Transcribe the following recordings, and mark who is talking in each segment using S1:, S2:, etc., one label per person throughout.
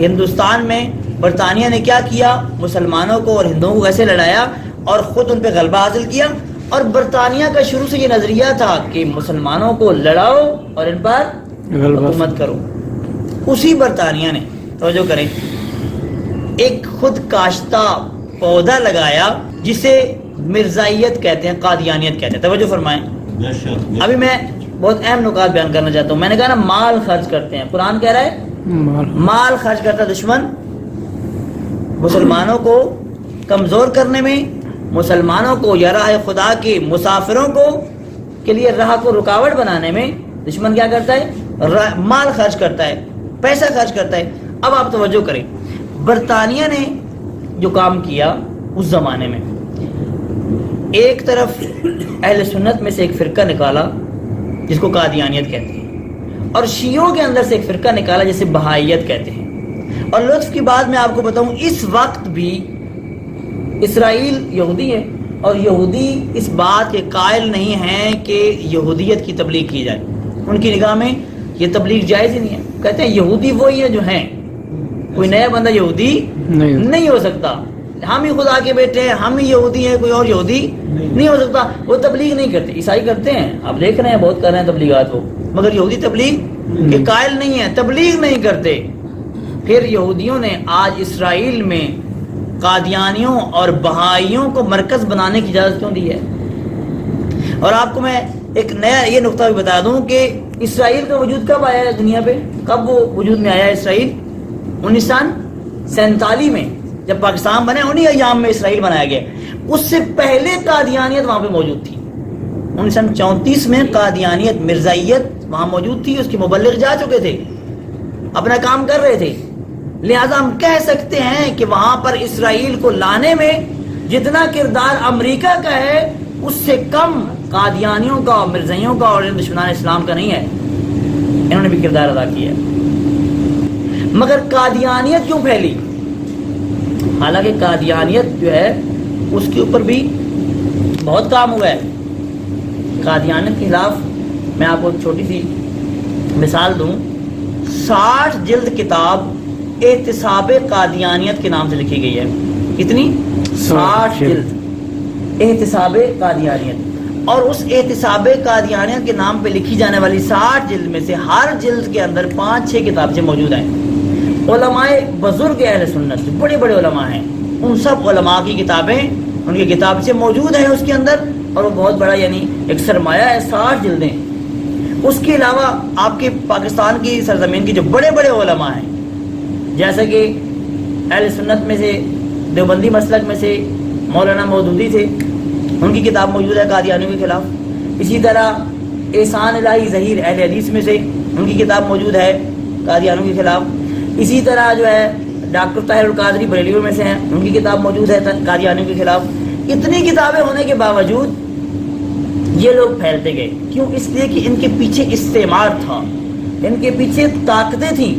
S1: ہندوستان میں برطانیہ نے کیا کیا، مسلمانوں کو اور ہندوؤں کو کیسے لڑایا اور خود ان پہ غلبہ حاصل کیا. اور برطانیہ کا شروع سے یہ نظریہ تھا کہ مسلمانوں کو لڑاؤ اور ان پر حکومت کرو. اسی برطانیہ نے توجہ کریں ایک خود کاشتہ پودا لگایا جسے مرزائیت کہتے ہیں، قادیانیت کہتے ہیں. توجہ فرمائیں. ابھی میں بہت اہم نکات بیان کرنا چاہتا ہوں. میں نے کہا نا مال خرچ کرتے ہیں، قرآن کہہ رہا ہے مال خرچ کرتا دشمن مسلمانوں کو کمزور کرنے میں، مسلمانوں کو یا راہ خدا کے مسافروں کو کے لیے راہ کو رکاوٹ بنانے میں دشمن کیا کرتا ہے؟ مال خرچ کرتا ہے، پیسہ خرچ کرتا ہے. اب آپ توجہ کریں، برطانیہ نے جو کام کیا اس زمانے میں، ایک طرف اہل سنت میں سے ایک فرقہ نکالا جس کو قادیانیت کہتے ہیں، اور شیعوں کے اندر سے ایک فرقہ نکالا جسے بہائیت کہتے ہیں. اور لطف کی بات میں آپ کو بتاؤں، اس وقت بھی اسرائیل یہودی ہے اور یہودی اس بات کے قائل نہیں ہیں کہ یہودیت کی تبلیغ کی جائے. ان کی نگاہ میں یہ تبلیغ جائز ہی نہیں ہے. کہتے ہیں یہودی وہی ہے جو ہیں، کوئی نیا بندہ یہودی نہیں ہو سکتا. ہم ہی خدا کے بیٹے ہیں، ہم ہی یہودی ہیں، کوئی اور یہودی نہیں ہو سکتا. وہ تبلیغ نہیں کرتے. عیسائی کرتے ہیں، آپ دیکھ رہے ہیں بہت کر رہے ہیں تبلیغات وہ، مگر یہودی تبلیغ کے قائل نہیں ہیں، تبلیغ نہیں کرتے. پھر یہودیوں نے آج اسرائیل میں قادیانیوں اور بہائیوں کو مرکز بنانے کی اجازت کیوں دی ہے؟ اور آپ کو میں ایک نیا یہ نقطہ بھی بتا دوں کہ اسرائیل کا وجود کب آیا ہے دنیا پہ؟ کب وہ وجود میں آیا ہے اسرائیل؟ 1947 میں جب پاکستان بنے، انہی ایام میں اسرائیل بنایا گیا. اس سے پہلے قادیانیت وہاں پہ موجود تھی. 1934 میں قادیانیت، مرزائیت وہاں موجود تھی. اس کے مبلغ جا چکے تھے، اپنا کام کر رہے تھے. لہذا ہم کہہ سکتے ہیں کہ وہاں پر اسرائیل کو لانے میں جتنا کردار امریکہ کا ہے اس سے کم قادیانیوں کا، مرزائیوں کا اور دشمنان اسلام کا نہیں ہے. انہوں نے بھی کردار ادا کیا. مگر قادیانیت کیوں پھیلی؟ حالانکہ قادیانیت جو ہے اس کے اوپر بھی بہت کام ہوا ہے. قادیانیت کے خلاف میں آپ کو چھوٹی سی مثال دوں. 60 جلد کتاب احتساب قادیانیت کے نام سے لکھی گئی ہے. کتنی؟ 60 جلد احتساب قادیانیت. اور اس احتساب قادیانیت کے نام پہ لکھی جانے والی 60 جلد میں سے ہر جلد کے اندر 5-6 کتابیں موجود ہیں. علماء بزرگ اہل سنت، بڑے بڑے علماء ہیں، ان سب علماء کی کتابیں ان کی کتاب سے موجود ہیں اس کے اندر. اور وہ بہت بڑا یعنی ایک سرمایہ ہے، 60 جلدیں. اس کے علاوہ آپ کے پاکستان کی سرزمین کے جو بڑے بڑے علماء ہیں، جیسا کہ اہل سنت میں سے دیوبندی مسلک میں سے مولانا مودودی تھے، ان کی کتاب موجود ہے قادیانیوں کے خلاف. اسی طرح احسان الہی ظہیر اہل حدیث میں سے، ان کی کتاب موجود ہے قادیانیوں کے خلاف. اسی طرح جو ہے ڈاکٹر طاہر القادری بریلیوں میں سے ہیں، ان کی کتاب موجود ہے قادیانیوں کے خلاف. اتنی کتابیں ہونے کے باوجود یہ لوگ پھیلتے گئے. کیوں؟ اس لیے کہ ان کے پیچھے استعمار تھا، ان کے پیچھے طاقتیں تھیں.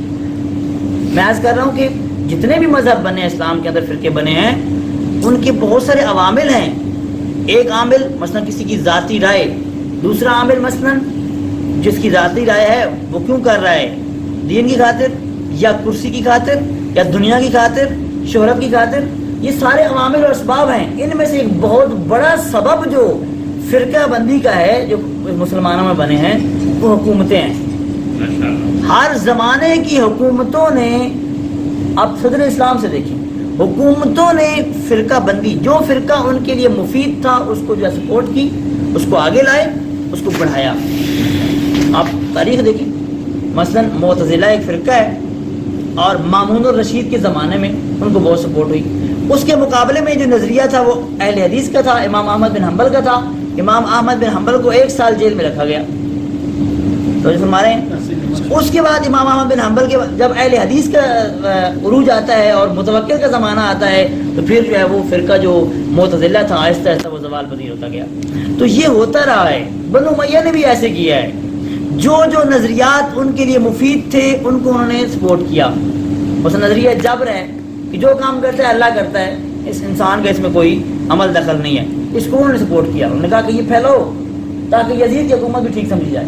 S1: میں عرض کر رہا ہوں کہ جتنے بھی مذہب بنے اسلام کے اندر، فرقے بنے ہیں، ان کے بہت سارے عوامل ہیں. ایک عامل مثلا کسی کی ذاتی رائے، دوسرا عامل مثلا جس کی ذاتی رائے ہے وہ کیوں کر رہا ہے؟ دین کی خاطر یا کرسی کی خاطر یا دنیا کی خاطر، شہرت کی خاطر. یہ سارے عوامل اور اسباب ہیں. ان میں سے ایک بہت بڑا سبب جو فرقہ بندی کا ہے جو مسلمانوں میں بنے ہیں وہ حکومتیں ہیں. ہر زمانے کی حکومتوں نے، اب صدر اسلام سے دیکھیں، حکومتوں نے فرقہ بندی، جو فرقہ ان کے لیے مفید تھا اس کو جو سپورٹ کی، اس کو آگے لائے، اس کو بڑھایا. آپ تاریخ دیکھیں، مثلا معتزلہ ایک فرقہ ہے اور مامون الرشید کے زمانے میں ان کو بہت سپورٹ ہوئی. اس کے مقابلے میں جو نظریہ تھا وہ اہل حدیث کا تھا، امام احمد بن حنبل کا تھا. امام احمد بن حنبل کو 1 سال جیل میں رکھا گیا. تو ہمارے اس کے بعد امام احمد بن حنبل کے جب اہل حدیث کا عروج آتا ہے اور متوکل کا زمانہ آتا ہے تو پھر جو ہے وہ فرقہ جو معتزلہ تھا آہستہ آہستہ وہ زوال پذیر ہوتا گیا. تو یہ ہوتا رہا ہے. بنو امیہ نے بھی ایسے کیا ہے. جو نظریات ان کے لیے مفید تھے ان کو انہوں نے سپورٹ کیا. بس نظریہ جبر ہے کہ جو کام کرتا ہے اللہ کرتا ہے، اس انسان کا اس میں کوئی عمل دخل نہیں ہے. اس کو انہوں نے سپورٹ کیا. انہوں نے کہا کہ یہ پھیلاؤ تاکہ یزید کی حکومت بھی ٹھیک سمجھی جائے.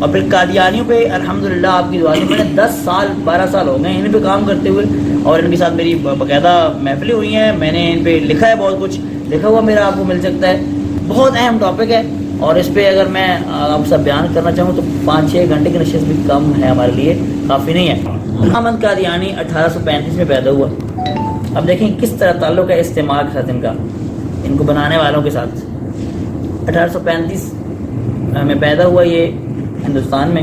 S1: اور پھر قادیانیوں پہ الحمدللہ آپ کی دعا سے میں نے 10 سال 12 سال ہو گئے ان پہ کام کرتے ہوئے، اور ان کے ساتھ میری باقاعدہ محفلیں ہوئی ہیں، میں نے ان پہ لکھا ہے، بہت کچھ لکھا ہوا میرا آپ کو مل سکتا ہے. بہت اہم ٹاپک ہے، اور اس پہ اگر میں آپ سب بیان کرنا چاہوں تو 5-6 گھنٹے کی نشست بھی کم ہے ہمارے لیے، کافی نہیں ہے. محمد قادیانی 1835 میں پیدا ہوا. اب دیکھیں کس طرح تعلق ہے استعمار کے ساتھ ان کو بنانے والوں کے ساتھ. 1835 میں پیدا ہوا یہ ہندوستان میں،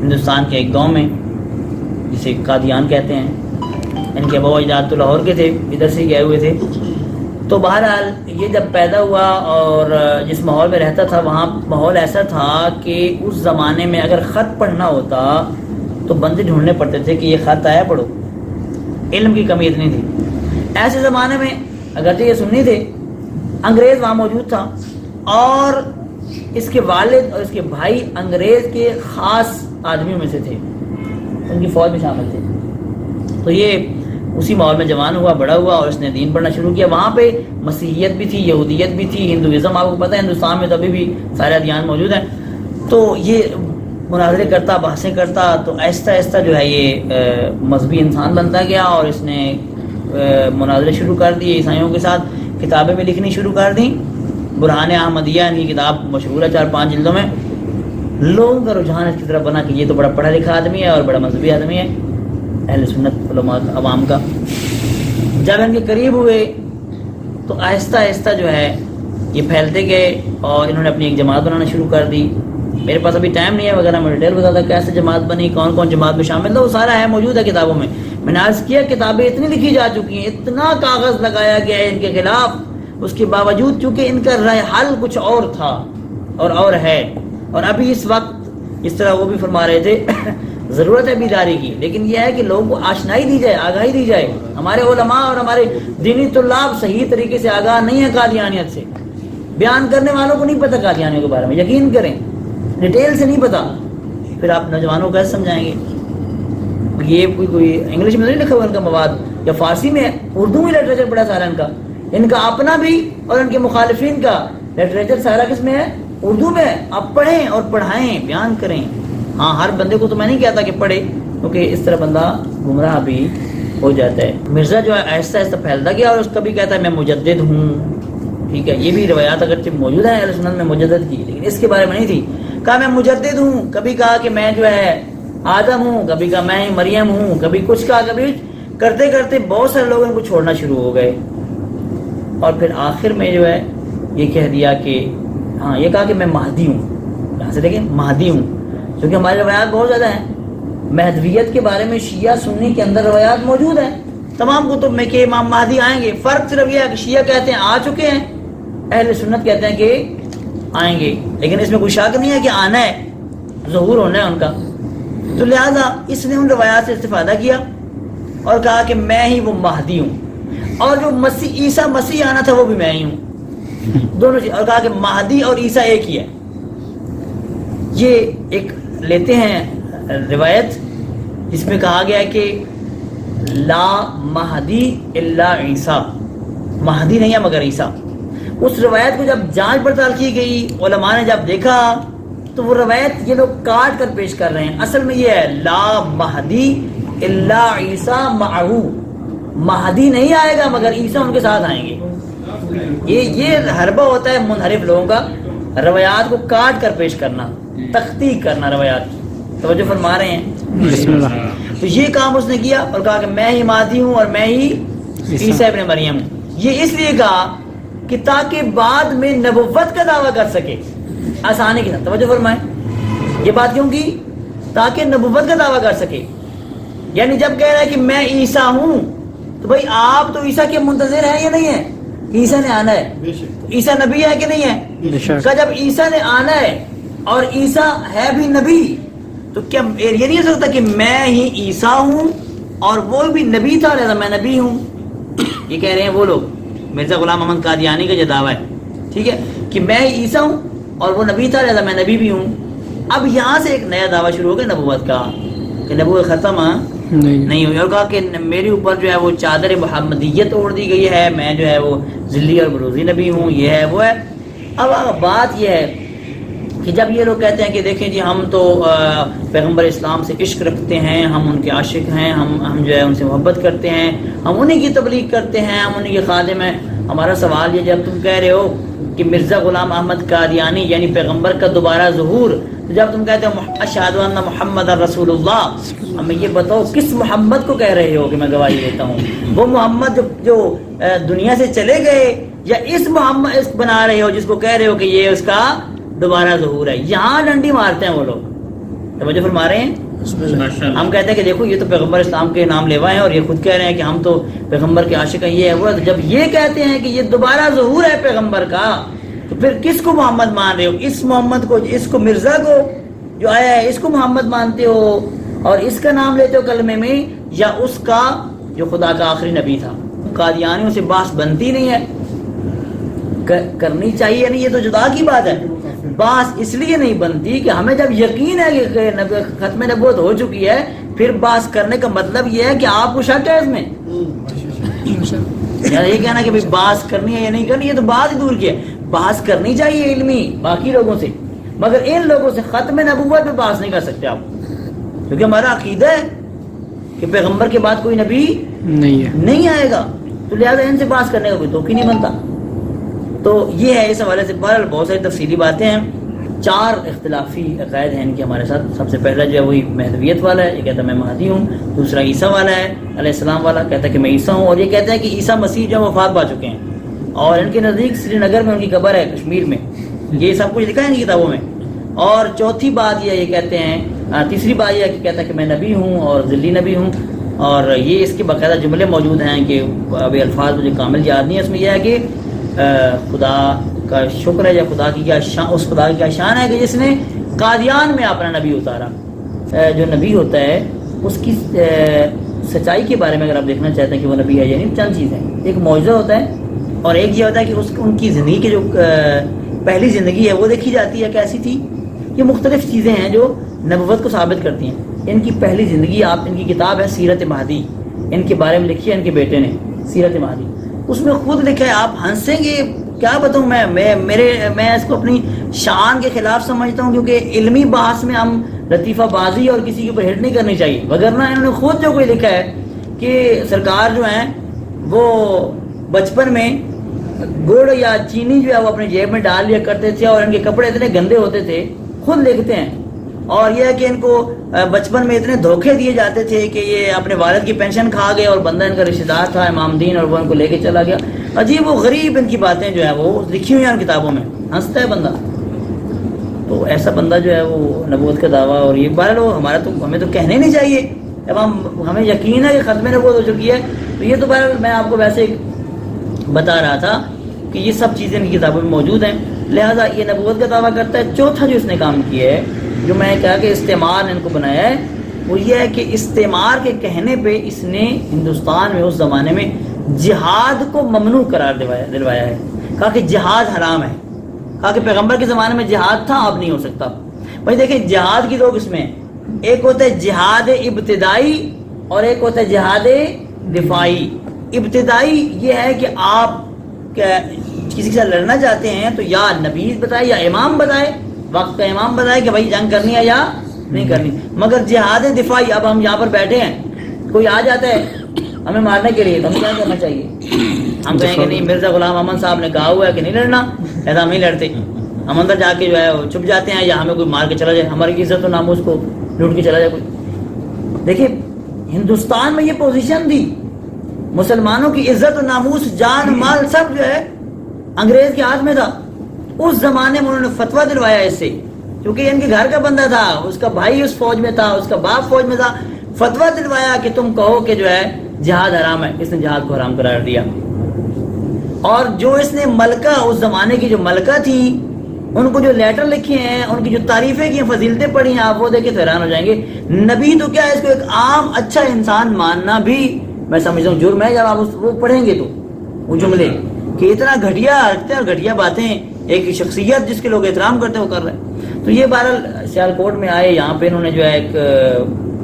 S1: ہندوستان کے ایک گاؤں میں جسے قادیان کہتے ہیں. ان کے ابا و اجداد تو لاہور کے تھے، ادھر سے گئے ہوئے تھے. تو بہرحال یہ جب پیدا ہوا اور جس ماحول میں رہتا تھا وہاں ماحول ایسا تھا کہ اس زمانے میں اگر خط پڑھنا ہوتا تو بندے ڈھونڈنے پڑتے تھے کہ یہ خط آیا پڑھو. علم کی کمی اتنی تھی. ایسے زمانے میں اگرچہ یہ سنی تھے، انگریز وہاں موجود تھا، اور اس کے والد اور اس کے بھائی انگریز کے خاص آدمیوں میں سے تھے، ان کی فوج میں شامل تھے. تو یہ اسی ماحول میں جوان ہوا، بڑا ہوا، اور اس نے دین پڑھنا شروع کیا. وہاں پہ مسیحیت بھی تھی، یہودیت بھی تھی، ہندوازم آپ کو پتہ ہے ہندوستان میں ابھی بھی سارے ادیان موجود ہیں. تو یہ مناظرے کرتا، بحثیں کرتا، تو آہستہ آہستہ جو ہے یہ مذہبی انسان بنتا گیا، اور اس نے مناظرے شروع کر دیے عیسائیوں کے ساتھ. کتابیں بھی لکھنی شروع کر دیں. برہان احمدیہ ان کی کتاب مشہور ہے 4-5 جلدوں میں. لوگوں کا رجحان اس کی طرف بنا کہ یہ تو بڑا پڑھا لکھا آدمی ہے اور بڑا مذہبی آدمی ہے، اہل سنت علماء عوام کا. جب ان کے قریب ہوئے تو آہستہ آہستہ جو ہے یہ پھیلتے گئے، اور انہوں نے اپنی ایک جماعت بنانا شروع کر دی. میرے پاس ابھی ٹائم نہیں ہے وغیرہ میں ڈیٹیل بتاتا کیسے جماعت بنی، کون کون جماعت میں شامل تھا، وہ سارا ہے موجود ہے کتابوں میں. میں نے عرض کیا کتابیں اتنی لکھی جا چکی ہیں، اتنا کاغذ لگایا گیا ہے ان کے خلاف، اس کے باوجود چونکہ ان کا رائے حل کچھ اور تھا اور ہے. اور ابھی اس وقت اس طرح وہ بھی فرما رہے تھے ضرورت ہے بیداری کی، لیکن یہ ہے کہ لوگوں کو آشنائی دی جائے، آگاہی دی جائے. ہمارے علماء اور ہمارے دینی طلاب صحیح طریقے سے آگاہ نہیں ہے قادیانیت سے. بیان کرنے والوں کو نہیں پتہ قادیانیوں کے بارے میں، یقین کریں ڈیٹیل سے نہیں پتہ. پھر آپ نوجوانوں کو کیسے سمجھائیں گے؟ یہ کوئی انگلش میں نہیں لکھا ہوا ان کا مواد، یا فارسی میں، اردو میں لٹریچر بڑا سارا ان کا اپنا بھی اور ان کے مخالفین کا لٹریچر سارا کس میں ہے؟ اردو میں. آپ پڑھیں اور پڑھائیں، بیان کریں. ہاں ہر بندے کو تو میں نہیں کہتا کہ پڑھے، کیونکہ اس طرح بندہ گمراہ بھی ہو جاتا ہے. مرزا جو ہے آہستہ آہستہ پھیلتا گیا، اور اس کا بھی کہتا ہے میں مجدد ہوں. ٹھیک ہے، یہ بھی روایات اگرچہ موجود ہیں اہل سنت میں مجدد کی، لیکن اس کے بارے میں نہیں تھی. کہا میں مجدد ہوں، کبھی کہا کہ میں جو ہے آدم ہوں، کبھی کہا میں مریم ہوں، کبھی کچھ کہا، کبھی کرتے کرتے بہت سارے لوگ ان کو چھوڑنا شروع ہو گئے. اور پھر آخر میں جو ہے یہ کہہ دیا کہ ہاں، یہ کہا کہ میں مہدی ہوں. یہاں سے دیکھیں مہدی ہوں، کیونکہ ہماری روایات بہت زیادہ ہیں. مہدویت کے بارے میں شیعہ سنی کے اندر روایات موجود ہیں تمام کتب میں کہ امام مہدی آئیں گے. فرق صرف یہ ہے کہ شیعہ کہتے ہیں آ چکے ہیں، اہل سنت کہتے ہیں کہ آئیں گے. لیکن اس میں کوئی شک نہیں ہے کہ آنا ہے، ظہور ہونا ہے ان کا. تو لہذا اس نے ان روایات سے استفادہ کیا اور کہا کہ میں ہی وہ مہدی ہوں، اور جو مسیح عیسیٰ مسیح آنا تھا وہ بھی میں ہی ہوں. دونوں چیز. اور کہا کہ مہدی اور عیسیٰ ایک ہی ہے. یہ ایک لیتے ہیں روایت جس میں کہا گیا ہے کہ لا مہدی الا عیسیٰ، مہدی نہیں ہے مگر عیسیٰ. اس روایت کو جب جانچ پڑتال کی گئی، علماء نے جب دیکھا تو وہ روایت یہ لوگ کاٹ کر پیش کر رہے ہیں. اصل میں یہ ہے لا مہدی الا عیسیٰ معہو، مہدی نہیں آئے گا مگر عیسیٰ ان کے ساتھ آئیں گے. یہ حربہ ہوتا ہے منحرف لوگوں کا، روایات کو کاٹ کر پیش کرنا، تخطیق کرنا روایات کی. توجہ فرما رہے ہیں؟ بسم اللہ. تو یہ کام اس نے کیا اور کہا کہ میں ہی مہدی ہوں اور میں ہی عیسیٰ ابن مریم ہوں. یہ اس لیے کہا کہ تاکہ بعد میں نبوت کا دعویٰ کر سکے آسانی کے ساتھ. توجہ فرمائیں، یہ بات کیوں کی؟ تاکہ نبوت کا دعویٰ کر سکے. یعنی جب کہہ رہا ہے کہ میں عیسیٰ ہوں تو بھائی آپ تو عیسیٰ کے منتظر ہیں یا نہیں ہیں؟ عیسیٰ نے آنا ہے. عیسیٰ نبی ہے کہ نہیں ہے؟ کہ جب عیسیٰ نے آنا ہے اور عیسیٰ ہے بھی نبی تو کیا یہ نہیں ہو سکتا کہ میں ہی عیسیٰ ہوں اور وہ بھی نبی تھا لہذا میں نبی ہوں؟ یہ کہہ رہے ہیں وہ لوگ. مرزا غلام احمد قادیانی کا یہ دعویٰ ہے، ٹھیک ہے، کہ میں ہی عیسیٰ ہوں اور وہ نبی تھا لہذا میں نبی بھی ہوں. اب یہاں سے ایک نیا دعویٰ شروع ہو گیا نبوت کا کہ نبوت ختم نہیں ہوئی. اور کہا کہ میرے اوپر جو ہے وہ چادر محمدیت اوڑھ دی گئی ہے، میں جو ہے وہ ذلی اور بروزی نبی ہوں، یہ ہے وہ ہے. اب بات یہ ہے کہ جب یہ لوگ کہتے ہیں کہ دیکھیں جی ہم تو پیغمبر اسلام سے عشق رکھتے ہیں، ہم ان کے عاشق ہیں، ہم جو ہے ان سے محبت کرتے ہیں، ہم انہی کی تبلیغ کرتے ہیں، ہم انہی کے خادم ہیں. ہمارا سوال یہ جب تم کہہ رہے ہو کہ مرزا غلام احمد قادیانی یعنی پیغمبر کا دوبارہ ظہور، جب تم کہتے ہو اشہد ان محمد رسول اللہ، ہمیں یہ بتاؤ کس محمد کو کہہ رہے ہو کہ میں گواہی دیتا ہوں؟ وہ محمد جو دنیا سے چلے گئے، یا اس محمد اس بنا رہے ہو جس کو کہہ رہے ہو کہ یہ اس کا دوبارہ ظہور ہے؟ یہاں ڈنڈی مارتے ہیں وہ لوگ. توجہ فرما رہے ہیں؟ ہم کہتے ہیں کہ دیکھو یہ تو پیغمبر اسلام کے نام لیوا ہیں اور یہ خود کہہ رہے ہیں کہ ہم تو پیغمبر کے عاشق ہیں، یہ ہے وہ ہے. تو جب یہ کہتے ہیں کہ یہ دوبارہ ظہور ہے پیغمبر کا، تو پھر کس کو محمد مان رہے ہو؟ اس محمد کو، اس کو مرزا کو جو آیا ہے اس کو محمد مانتے ہو اور اس کا نام لیتے ہو کلمے میں، یا اس کا جو خدا کا آخری نبی تھا؟ قادیانیوں سے بحث بنتی نہیں ہے، کرنی چاہیے نہیں، یہ تو جدا کی بات ہے. بحث اس لیے نہیں بنتی کہ ہمیں جب یقین ہے کہ ختم نبوت ہو چکی ہے، پھر بحث کرنے کا مطلب یہ ہے کہ آپ کو شک ہے اس میں. یہ کہنا کہ بحث کرنی ہے یا نہیں کرنی، یہ تو بات ہی دور کی ہے. بحث کرنی چاہیے علمی باقی لوگوں سے، مگر ان لوگوں سے ختم نبوت پہ بحث نہیں کر سکتے آپ، کیونکہ ہمارا عقیدہ ہے کہ پیغمبر کے بعد کوئی نبی نہیں آئے گا، تو لہٰذا ان سے بحث کرنے کا کوئی توقع نہیں بنتا. تو یہ ہے اس حوالے سے بہرحال بہت ساری تفصیلی باتیں ہیں. 4 اختلافی عقائد ہیں ان کے ہمارے ساتھ. سب سے پہلا جو ہے وہی مہدویت والا ہے، یہ کہتا ہے میں مہدی ہوں. دوسرا عیسیٰ والا ہے علیہ السلام والا، کہتا ہے کہ میں عیسیٰ ہوں، اور یہ کہتا ہے کہ عیسیٰ مسیح جو وفات پا چکے ہیں، اور ان کے نزدیک سری نگر میں ان کی قبر ہے، کشمیر میں. یہ سب کچھ لکھا ہے ان کی کتابوں میں. اور چوتھی بات یہ کہتے ہیں، تیسری بات یہ کہ کہتا ہے کہ میں نبی ہوں اور ذلی نبی ہوں. اور یہ اس کے باقاعدہ جملے موجود ہیں کہ ابھی الفاظ مجھے کامل یاد نہیں ہے. اس میں یہ ہے کہ خدا کا شکر ہے یا خدا کی کیا شان، اس خدا کی کیا شان ہے کہ جس نے قادیان میں اپنا نبی اتارا. جو نبی ہوتا ہے اس کی سچائی کے بارے میں اگر آپ دیکھنا چاہتے ہیں کہ وہ نبی ہے یا نہیں، چند چیزیں. ایک معجزہ ہوتا ہے، اور ایک یہ ہوتا ہے کہ ان کی زندگی کی جو پہلی زندگی ہے وہ دیکھی جاتی ہے کیسی تھی. یہ مختلف چیزیں ہیں جو نبوت کو ثابت کرتی ہیں. ان کی پہلی زندگی، آپ ان کی کتاب ہے سیرت مہدی، ان کے بارے میں لکھی ہے ان کے بیٹے نے سیرت مہدی. اس میں خود لکھا ہے، آپ ہنسیں گے کیا بتاؤں میں اس کو اپنی شان کے خلاف سمجھتا ہوں، کیونکہ علمی بحث میں ہم لطیفہ بازی اور کسی کے اوپر ہٹ نہیں کرنی چاہیے. وگرنہ انہوں نے خود جو کوئی لکھا ہے کہ سرکار جو ہیں وہ بچپن میں گڑ یا چینی جو ہے وہ اپنی جیب میں ڈال لیا کرتے تھے، اور ان کے کپڑے اتنے گندے ہوتے تھے، خود لکھتے ہیں. اور یہ ہے کہ ان کو بچپن میں اتنے دھوکے دیے جاتے تھے کہ یہ اپنے والد کی پینشن کھا گئے، اور بندہ ان کا رشتہ دار تھا امام دین، اور وہ ان کو لے کے چلا گیا. عجیب و غریب ان کی باتیں جو ہے وہ لکھی ہوئی ہیں ان کتابوں میں. ہنستا ہے بندہ. تو ایسا بندہ جو ہے وہ نبوت کا دعویٰ، اور یہ بارہ لوگ ہمیں تو کہنے نہیں چاہیے. اب ہمیں یقین ہے کہ ختم نبوت ہو چکی ہے. تو یہ تو بہرحال میں آپ کو ویسے بتا رہا تھا کہ یہ سب چیزیں ان کی کتابوں میں موجود ہیں. لہٰذا یہ نبوت کا دعویٰ کرتا ہے. چوتھا جو اس نے کام کیا ہے، جو میں نے کہا کہ استعمار نے ان کو بنایا ہے، وہ یہ ہے کہ استعمار کے کہنے پہ اس نے ہندوستان میں اس زمانے میں جہاد کو ممنوع قرار دلوایا ہے. کہا کہ جہاد حرام ہے. کہا کہ پیغمبر کے زمانے میں جہاد تھا، اب نہیں ہو سکتا. بھائی دیکھیں جہاد کی دو قسمیں، ایک ہوتا ہے جہاد ابتدائی اور ایک ہوتا ہے جہاد دفاعی. ابتدائی یہ ہے کہ آپ کسی کے ساتھ لڑنا چاہتے ہیں تو یا نبی بتائے یا امام بتائے، وقت کا امام بتائے کہ بھائی جنگ کرنی ہے یا نہیں کرنی. مگر جہاد دفاعی، اب ہم یہاں پر بیٹھے ہیں، کوئی آ جاتا ہے ہمیں مارنے کے لیے، تو ہمیں کیا کرنا چاہیے؟ ہم کہیں کہ نہیں، مرزا غلام احمد صاحب نے کہا ہوا ہے کہ نہیں لڑنا، ایسا ہم نہیں لڑتے. ہم اندر جا کے جو ہے چھپ جاتے ہیں، یا ہمیں کوئی مار کے چلا جائے، ہماری عزت و ناموس کو لوٹ کے چلا جائے کوئی. دیکھیے ہندوستان میں یہ پوزیشن تھی، مسلمانوں کی عزت و ناموس، جان مال سب جو ہے انگریز کے ہاتھ میں تھا. اس زمانے میں انہوں نے فتویٰ دلوایا اس سے، کیونکہ ان کے گھر کا بندہ تھا، اس کا بھائی اس فوج میں تھا، اس کا باپ فوج میں تھا. فتویٰ دلوایا کہ تم کہو کہ جو ہے جہاد حرام ہے. اس نے جہاد کو حرام قرار دیا. اور جو اس نے ملکہ، اس زمانے کی جو ملکہ تھی، ان کو جو لیٹر لکھے ہیں، ان کی جو تعریفیں کی ہیں، فضیلتیں پڑھی ہیں، آپ وہ دیکھیں تو حیران ہو جائیں گے. نبی تو کیا ہے، اس کو ایک عام اچھا انسان ماننا بھی میں سمجھتا ہوں جرم ہے. جب آپ وہ پڑھیں گے تو وہ جملے کہ اتنا گھٹیا رکھتے ہیں اور گھٹیا باتیں، ایک شخصیت جس کے لوگ احترام کرتے ہیں وہ کر رہے ہیں. تو یہ بہرحال سیالکوٹ میں آئے، یہاں پہ انہوں نے جو ہے ایک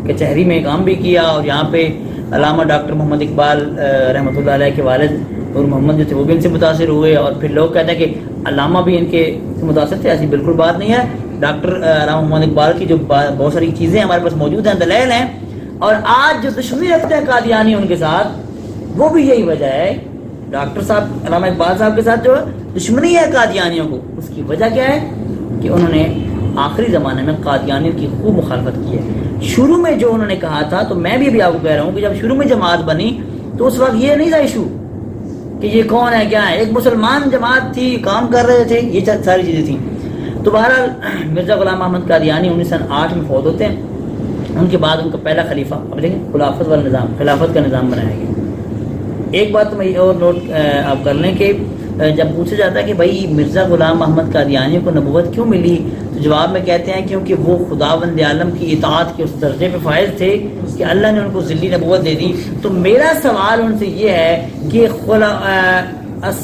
S1: کچہری میں کام بھی کیا، اور یہاں پہ علامہ ڈاکٹر محمد اقبال رحمۃ اللہ علیہ کے والد نور محمد جو تھے وہ بھی ان سے متاثر ہوئے. اور پھر لوگ کہتے ہیں کہ علامہ بھی ان کے متاثر تھے. ایسی بالکل بات نہیں ہے. ڈاکٹر علامہ محمد اقبال کی جو بہت ساری چیزیں ہمارے پاس موجود ہیں، دلائل ہیں، اور آج جو دشمنی رکھتے ہیں قادیانی ان کے ساتھ، وہ بھی یہی وجہ ہے. ڈاکٹر صاحب علامہ اقبال صاحب کے ساتھ جو دشمنی ہے قادیانیوں کو، اس کی وجہ کیا ہے کہ انہوں نے آخری زمانے میں قادیانیت کی خوب مخالفت کی ہے. شروع میں جو انہوں نے کہا تھا، تو میں بھی ابھی آپ کو کہہ رہا ہوں کہ جب شروع میں جماعت بنی تو اس وقت یہ نہیں تھا ایشو کہ یہ کون ہے کیا ہے، ایک مسلمان جماعت تھی، کام کر رہے تھے، یہ ساری چیزیں تھیں. تو بہرحال مرزا غلام احمد قادیانی 1908 میں فوت ہوتے ہیں. ان کے بعد ان کا پہلا خلیفہ، اب دیکھیں خلافت والا نظام، خلافت کا نظام بنایا گیا. ایک بات تو میں اور نوٹ آپ کر لیں کہ جب پوچھا جاتا ہے کہ بھائی مرزا غلام احمد قادیانی کو نبوت کیوں ملی، تو جواب میں کہتے ہیں کیونکہ وہ خداوند عالم کی اطاعت کے اس درجے پہ فائز تھے کہ اللہ نے ان کو ذلی نبوت دے دی. تو میرا سوال ان سے یہ ہے کہ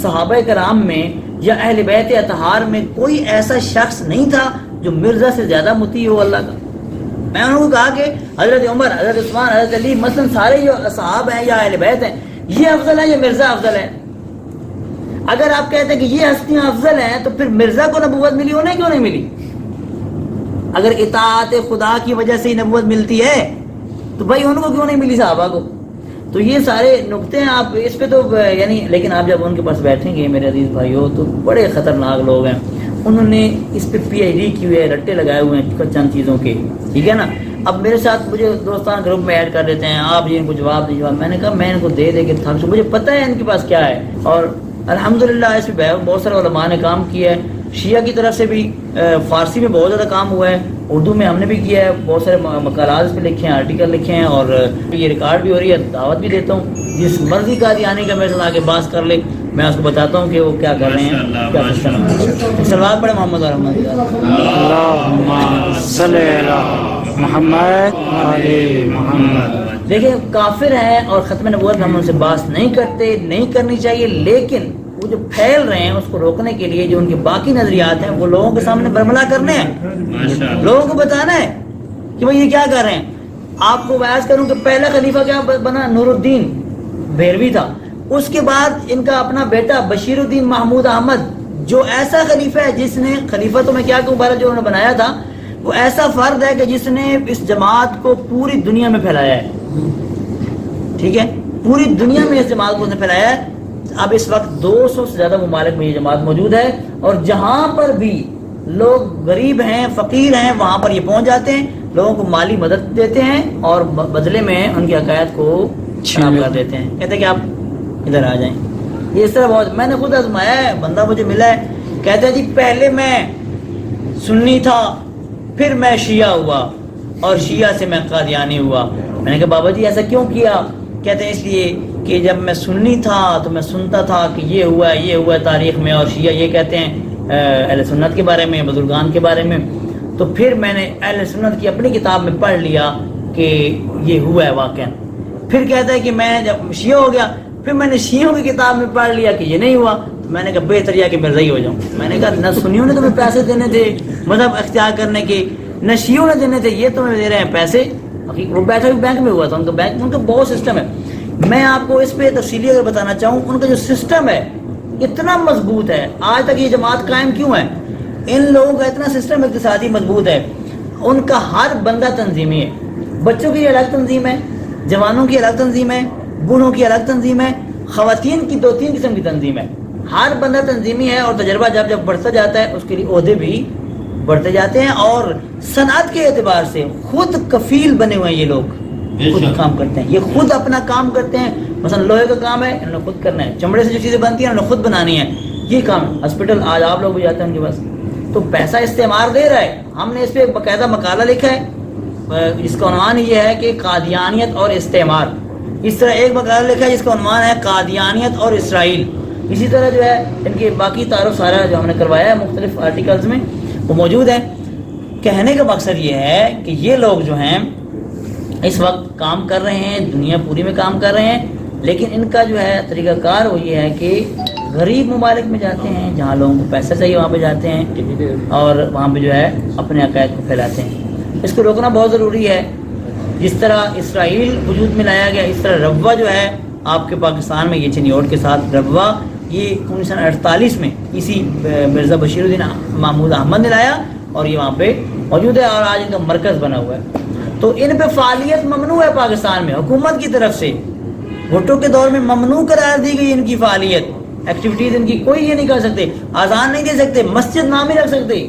S1: صحابہ کرام میں یا اہل بیت اطہار میں کوئی ایسا شخص نہیں تھا جو مرزا سے زیادہ مطیع ہو اللہ کا. میں انہوں کو کہا کہ حضرت عمر، حضرت عثمان، حضرت علی مثلا سارے جو صحاب ہیں یا اہل بیت ہیں، یہ افضل ہے یا مرزا افضل ہے؟ اگر آپ کہتے ہیں کہ یہ ہستیاں افضل ہیں تو پھر مرزا کو نبوت ملی، انہیں کیوں نہیں ملی؟ اگر اطاعت خدا کی وجہ سے ہی نبوت ملتی ہے تو بھائی ان کو کیوں نہیں ملی صحابہ کو؟ تو یہ سارے نقطے ہیں، آپ اس پہ تو یعنی، لیکن آپ جب ان کے پاس بیٹھیں گے میرے عزیز بھائیو تو بڑے خطرناک لوگ ہیں. انہوں نے اس پہ پی ایچ ڈی کی ہوئے، رٹے لگائے ہوئے ہیں چند چیزوں کے، ٹھیک ہے نا. اب میرے ساتھ مجھے دوستان گروپ میں ایڈ کر دیتے ہیں، آپ یہ ان کو جواب دیں جواب. میں نے کہا میں ان کو دے کے تھک مجھے پتہ ہے ان کے پاس کیا ہے. اور الحمدللہ اس پہ بہت سارے علماء نے کام کیا ہے. شیعہ کی طرف سے بھی فارسی میں بہت زیادہ کام ہوا ہے، اردو میں ہم نے بھی کیا ہے، بہت سارے مقالات اس پہ لکھے ہیں، آرٹیکل لکھے ہیں، اور یہ ریکارڈ بھی ہو رہی ہے. دعوت بھی دیتا ہوں جس مرضی قادیانی کا میرے ساتھ آگے بات کر لے، میں اس کو بتاتا ہوں کہ وہ کیا کر رہے ہیں، کیا سسٹم ہے. سلوات پڑھے محمد اور محمد. دیکھیں کافر ہیں اور ختم نبوت ہم ان سے بات نہیں کرتے، نہیں کرنی چاہیے، لیکن وہ جو پھیل رہے ہیں اس کو روکنے کے لیے جو ان کے باقی نظریات ہیں وہ لوگوں کے سامنے برملا کرنے ہیں، لوگوں کو بتانا ہے کہ بھائی یہ کیا کر رہے ہیں. آپ کو بیان کروں کہ پہلا خلیفہ کیا بنا؟ نور الدین بھیروی تھا. اس کے بعد ان کا اپنا بیٹا بشیر الدین محمود احمد، جو ایسا خلیفہ ہے جس نے، خلیفہ تو میں کیا کہوں، بارہ جو انہوں نے بنایا تھا، وہ ایسا فرد ہے کہ جس نے اس جماعت کو پوری دنیا میں پھیلایا ہے. ٹھیک ہے، پوری دنیا میں اس جماعت کو اس نے پھیلایا ہے. اب اس وقت 200 سے زیادہ ممالک میں یہ جماعت موجود ہے، اور جہاں پر بھی لوگ غریب ہیں، فقیر ہیں، وہاں پر یہ پہنچ جاتے ہیں، لوگوں کو مالی مدد دیتے ہیں اور بدلے میں ان کی عقائد کو خراب کر دیتے ہیں. کہتے ہیں کہ آپ ادھر آ جائیں. یہ اس طرح بہت میں نے خود آزمایا ہے، بندہ مجھے ملا ہے، کہتے ہیں جی پہلے میں سنی تھا، پھر میں شیعہ ہوا، اور شیعہ سے میں قادیانی ہوا. میں نے کہا بابا جی ایسا کیوں کیا؟ کہتے ہیں اس لیے کہ جب میں سنی تھا تو میں سنتا تھا کہ یہ ہوا ہے، یہ ہوا ہے تاریخ میں، اور شیعہ یہ کہتے ہیں اہل سنت کے بارے میں، بزرگان کے بارے میں. تو پھر میں نے اہل سنت کی اپنی کتاب میں پڑھ لیا کہ یہ ہوا ہے واقعا. پھر کہتا ہے کہ میں جب شیعہ ہو گیا پھر میں نے شیعوں کی کتاب میں پڑھ لیا کہ یہ نہیں ہوا. تو میں نے کہا بہتر یہ کہ میں رضی ہو جاؤں. میں نے کہا نہ سنیوں نے تمہیں پیسے دینے تھے مذہب اختیار کرنے کے، نہ شیعوں نے دینے تھے، یہ تمہیں دے رہے ہیں پیسے. وہ بیٹھا بھی بینک میں ہوا تھا، ان کا بینک، ان کا بہت سسٹم ہے. میں آپ کو اس پہ تفصیلی اگر بتانا چاہوں، ان کا جو سسٹم ہے اتنا مضبوط ہے. آج تک یہ جماعت قائم کیوں ہے؟ ان لوگوں کا اتنا سسٹم اقتصادی مضبوط ہے. ان کا ہر بندہ تنظیمی ہے. بچوں کی الگ تنظیم ہے، جوانوں کی الگ تنظیم ہے، بوڑھوں کی الگ تنظیم ہے، خواتین کی 2-3 قسم کی تنظیم ہے. ہر بندہ تنظیمی ہے، اور تجربہ جب بڑھتا جاتا ہے اس کے لیے عہدے بھی بڑھتے جاتے ہیں. اور صنعت کے اعتبار سے خود کفیل بنے ہوئے ہیں. یہ لوگ خود کام کرتے ہیں، یہ خود اپنا کام کرتے ہیں. مثلا لوہے کا کام ہے انہوں نے خود کرنا ہے، چمڑے سے جو چیزیں بنتی ہیں انہوں نے خود بنانی ہے. یہ کام ہاسپٹل آج آپ لوگ بھی جاتے ہیں ان کے پاس، تو پیسہ استعمار دے رہا ہے. ہم نے اس پہ باقاعدہ مقالہ لکھا ہے جس کا عنوان یہ ہے کہ قادیانیت اور استعمار. اس طرح ایک مقالہ لکھا ہے جس کا عنوان ہے قادیانیت اور اسرائیل. اسی طرح جو ہے ان کے باقی تعارف سارا جو ہم نے کروایا ہے مختلف آرٹیکلز میں وہ موجود ہے. کہنے کا مقصد یہ ہے کہ یہ لوگ جو ہیں اس وقت کام کر رہے ہیں، دنیا پوری میں کام کر رہے ہیں، لیکن ان کا جو ہے طریقہ کار وہ یہ ہے کہ غریب ممالک میں جاتے ہیں جہاں لوگوں کو پیسہ چاہیے، وہاں پہ جاتے ہیں اور وہاں پہ جو ہے اپنے عقائد کو پھیلاتے ہیں. اس کو روکنا بہت ضروری ہے. جس طرح اسرائیل وجود میں لایا گیا، اس طرح روا جو ہے آپ کے پاکستان میں یہ چنیوٹ کے ساتھ روا، یہ 1948 میں اسی مرزا بشیر الدین محمود احمد نے لایا، اور یہ وہاں پہ موجود ہے اور آج ان کا مرکز بنا ہوا ہے. تو ان پہ فعالیت ممنوع ہے پاکستان میں حکومت کی طرف سے. بھٹو کے دور میں ممنوع قرار دی گئی ان کی فعالیت, ایکٹیویٹیز ان کی کوئی یہ نہیں کر سکتے, آزان نہیں دے سکتے, مسجد نام نہیں رکھ سکتے,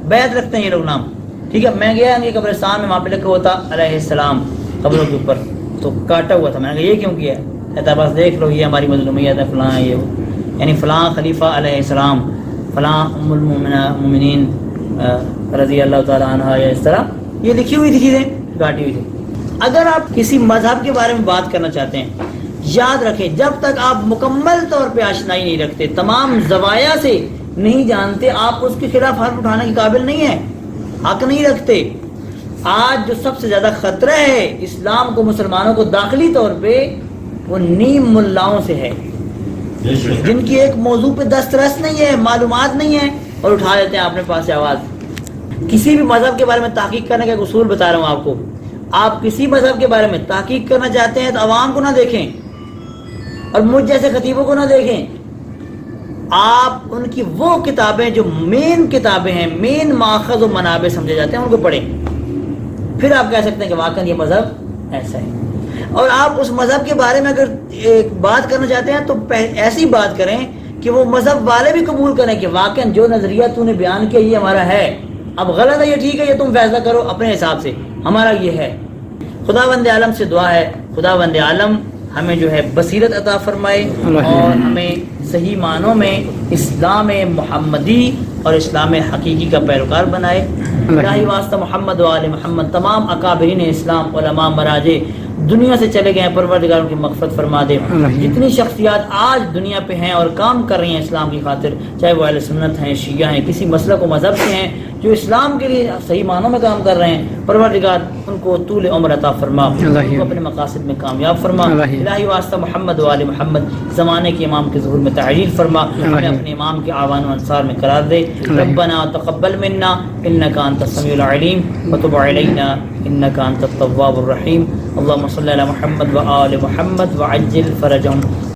S1: بیعت رکھتے ہیں یہ لوگ نام. ٹھیک ہے, میں گیا ان کے قبرستان میں, وہاں پہ لکھا ہوا تھا علیہ السلام قبروں کے اوپر, تو کاٹا ہوا تھا. میں نے کہا یہ کیوں کیا ہے؟ کہتا بس دیکھ لو یہ ہماری مظلومیت ہے, فلاں یہ وہ, یعنی فلاں خلیفہ علیہ السلام, فلاں ام المؤمنین رضی اللہ تعالیٰ عنہ, یا اس طرح یہ لکھی ہوئی تھی چیزیں, کاٹی ہوئی تھی. اگر آپ کسی مذہب کے بارے میں بات کرنا چاہتے ہیں, یاد رکھیں جب تک آپ مکمل طور پہ آشنائی نہیں رکھتے, تمام زوایا سے نہیں جانتے, آپ اس کے خلاف حرف اٹھانے کے قابل نہیں ہیں, حق نہیں رکھتے. آج جو سب سے زیادہ خطرہ ہے اسلام کو, مسلمانوں کو داخلی طور پہ, وہ نیم ملاؤں سے ہے, جن کی ایک موضوع پہ دسترس نہیں ہے, معلومات نہیں ہے, اور اٹھا لیتے ہیں اپنے پاس سے آواز. کسی بھی مذہب کے بارے میں تحقیق کرنے کا ایک اصول بتا رہا ہوں آپ کو. آپ کسی مذہب کے بارے میں تحقیق کرنا چاہتے ہیں تو عوام کو نہ دیکھیں اور مجھ جیسے خطیبوں کو نہ دیکھیں, آپ ان کی وہ کتابیں جو مین کتابیں ہیں, مین ماخذ و منابع سمجھے جاتے ہیں, ان کو پڑھیں. پھر آپ کہہ سکتے ہیں کہ واقعی یہ مذہب ایسا ہے. اور آپ اس مذہب کے بارے میں اگر ایک بات کرنا چاہتے ہیں تو ایسی بات کریں کہ وہ مذہب والے بھی قبول کریں کہ واقعی جو نظریہ تو نے بیان کیا یہ ہمارا ہے, اب غلط ہے یہ ٹھیک ہے, یہ تم فیصلہ کرو اپنے حساب سے, ہمارا یہ ہے. خداوند عالم سے دعا ہے خداوند عالم ہمیں جو ہے بصیرت عطا فرمائے اور ہمیں صحیح معنوں میں اسلام محمدی اور اسلام حقیقی کا پیروکار بنائے. الہی واسطہ محمد و آل محمد, تمام اکابرین اسلام علماء مراجع دنیا سے چلے گئے ہیں, پروردگار ان کی مغفرت فرما دے. جتنی شخصیات آج دنیا پہ ہیں اور کام کر رہی ہیں اسلام کی خاطر, چاہے وہ اہل سنت ہیں, شیعہ ہیں, کسی مسلک و مذہب سے ہیں, جو اسلام کے لیے صحیح معنوں میں کام کر رہے ہیں, پروردگار ان کو طول عمر عطا فرما, ان کو اپنے مقاصد میں کامیاب فرما. الہی واسطہ محمد و آل محمد زمانے کے امام کے ظہور میں تعجیل فرما, ہمیں اپنے امام کے اعوان و انصار میں قرار دے. ربنا تقبل منا انک انت السمیع العلیم وتب علینا انک انت التواب الرحیم. اللهم صل علی محمد و آل محمد وعجل فرجهم.